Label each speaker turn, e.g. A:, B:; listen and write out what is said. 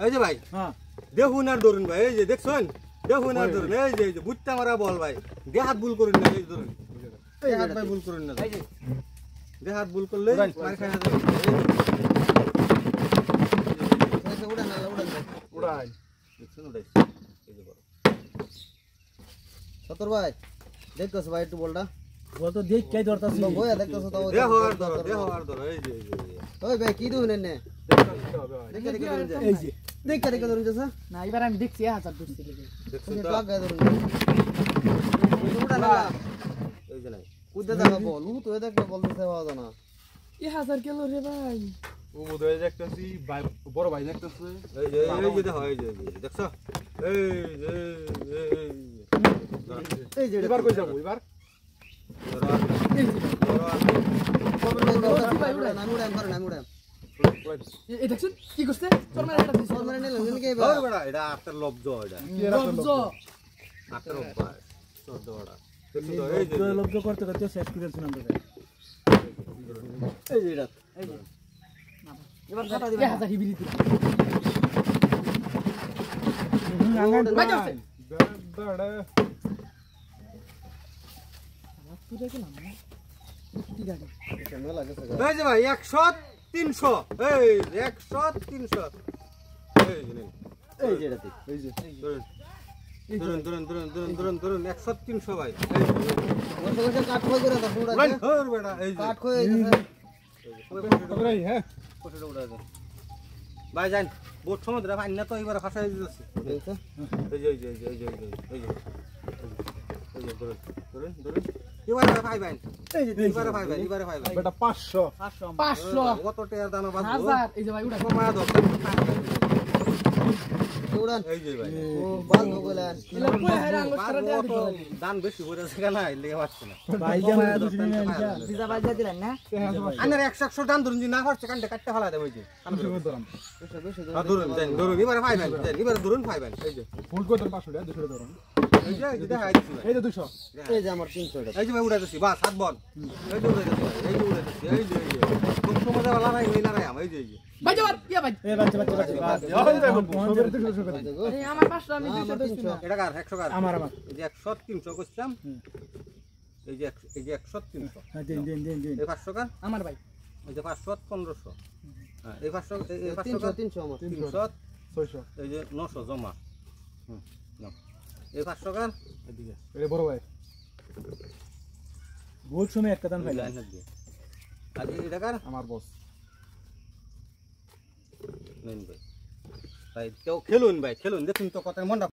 A: এই যে ভাই দেখুন আর ধরুন ভাই, এই যে দেখছেন, দেখুন আর ধরুন, এই যে বুটটা মারা বল ভাই, দেহ হাত ভুল করুন না, এই ধরুন দেহ হাত ভাই ভুল করুন না, দেহ হাত ভুল করলে মার খায় না যাবে। উড়ান না উড়ান উড়াই দেখছেন উড়াই, এই যে বল সতর ভাই দেখতেছ ভাই একটু বলটা
B: বল তো দেখ কে ধরতাছিস
A: বয়া দেখতেছ তো দেহ আর ধরো এই যে ওই ভাই কি দিবেন এনে দেখে দেখে ধরুন যা, এই যে দেখে দেখে ধরুন যা
B: না এবার আমি দেখছি 1000 ধরছি
A: দেখছেন তো লাগা ধরুন উড়ান না, এই যে নাই কুদে দাও বল, ও তো দেখতে বলতেছে বাবা জানা
B: 1000 কিলো রে ভাই,
C: ও বোধহয় দেখতেছি ভাই, বড় ভাই দেখতেছে,
A: এই যে দেখো, এই যে দেখছো, এই যে
C: এবার কই যাবো এবার
B: এই দেখছেন কি করছে তোর মানে এটা দিছ
A: মানে নিলেন কে ভাই বড় এটা আপনার লব্জ, এটা
B: লব্জ
A: আপনার উপায় সদ্য বড় দেখুন তো, এই যে
B: লব্জ করতে করতে শেষ করে দিছেন আমরা,
A: এই যে এটা
B: এই যে এবার কথা দিবেন 1000 হিবিলি দিন ভাই যাচ্ছে
C: দাঁড়া
B: তুই দেখি না কি গাড়ি
A: কেমন লাগে এই যে ভাই 100 300, এই 100 300, এই যে নেন, এই যে এটাতে, এই যে ধরুন 100 300 ভাই, এই যে কাট খই করে দাও পুরো ধর বেটা, এই যে কাট খই
C: এই হ্যাঁ
A: কোটে উড়া দাও ভাই যান বোট সমুদ্র ভাই না তো এবারে ফাঁসাই দিতেছে, দেখছো এই যে ধরুন এবারে ভাই ভাই, এই যে এবারে ভাই
C: বেটা 500
B: 500
A: কত টাকা দানা বাঁচবো
B: 1000 এই যে ভাই উড়া
A: কমা দাও উড়ান, এই যে ভাই ও বাঁধবো বলেন
B: এলা কই হারা আঙ্গুর
A: তো দান বেশি করেছে কেন লেগে পাচ্ছে না
B: ভাই জানা ভিজা বাজা দিলেন না
A: আনার 100 দান ধরুন না হচ্ছে কাটতে কাটতে ফেলা দেব, ওই যে ধরুন এবারে ভাই এবারে ধরুন ভাই এই যে
C: ফুল কত 500 টাকা 200 ধরুন,
A: এই যে দেখা যাচ্ছে
C: এই যে 200,
A: এই যে আমার 300 টাকা, এই যে ভাই উড়াইতেছি বাস হাত বল, এই যে উড়াইতেছি, এই যে খুব সময় দেওয়া লড়াই হই লড়াই এই যে
B: ভাই যাবার ইয়া ভাই
C: এই বাচ্চা
B: এই আমার 500 আমি 200 দিছি না
A: এটা কার 100 কার
B: আমার
A: এই যে 100 300 কইছিলাম, এই যে 100 300,
B: হ্যাঁ দেন
A: এই 500 কার
B: আমার ভাই
A: এই যে 500 1500, হ্যাঁ এই 500 এই 500 300 আমার 300
C: 600,
A: এই যে 900 জমা, নাও এই 500 কার এদিকে
C: এই বড় ভাই
B: বহুত সময় একটা দান ভাই
A: আর এই টাকা
C: আমার বস
A: নেন ভাই, ভাই কেউ খেলুন ভাই খেলুন, দেখুন তো কথা মনটা